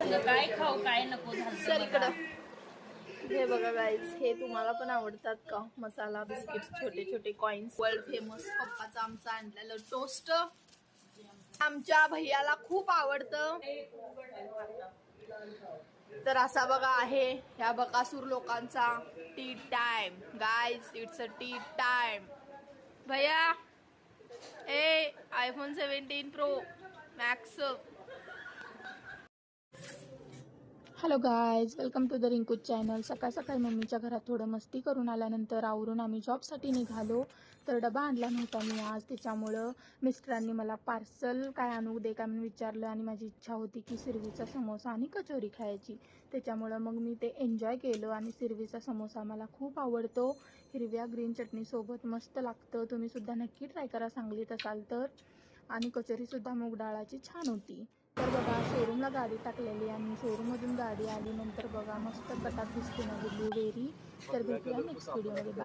काय खाऊ काय नको झालं सर इकडं हे बघा गाईज, हे तुम्हाला पण आवडतात का? मसाला बिस्किट छोटे छोटे कॉइन्स. वर्ल्ड फेमस पप्पाचा आमचा आणलेलं टोस्ट आमच्या भैयाला खूप आवडतं. तर असा बघा आहे ह्या बकासूर लोकांचा tea time. Guys, it's a tea time. भैया a iPhone 17 Pro Max. Hello guys, welcome to the Rinku channel. सकाळ सकाळी मम्मीच्या घरात थोडं मस्ती करून आल्यानंतर आवरून आम्ही जॉबसाठी निघालो. तर डबा आणला नव्हता मी आज, त्याच्यामुळं मिस्टरांनी मला पार्सल काय आणू दे का म्हणून विचारलं आणि माझी इच्छा होती की सिरवीचा समोसा आणि कचोरी खायची. त्याच्यामुळं मग मी ते एन्जॉय केलं आणि सिरवीचा समोसा मला खूप आवडतो. हिरव्या ग्रीन चटणीसोबत मस्त लागतं. तुम्हीसुद्धा नक्की ट्राय करा सांगलीत असाल तर. आणि कचोरीसुद्धा मूग डाळाची छान होती. तर बघा शोरूमला गाडी टाकलेली आणि शोरूममधून गाडी आली नंतर बघा मस्त कटात दिसते माझी ब्लूबेरी. तर भेटूया नेक्स्ट व्हिडिओमध्ये.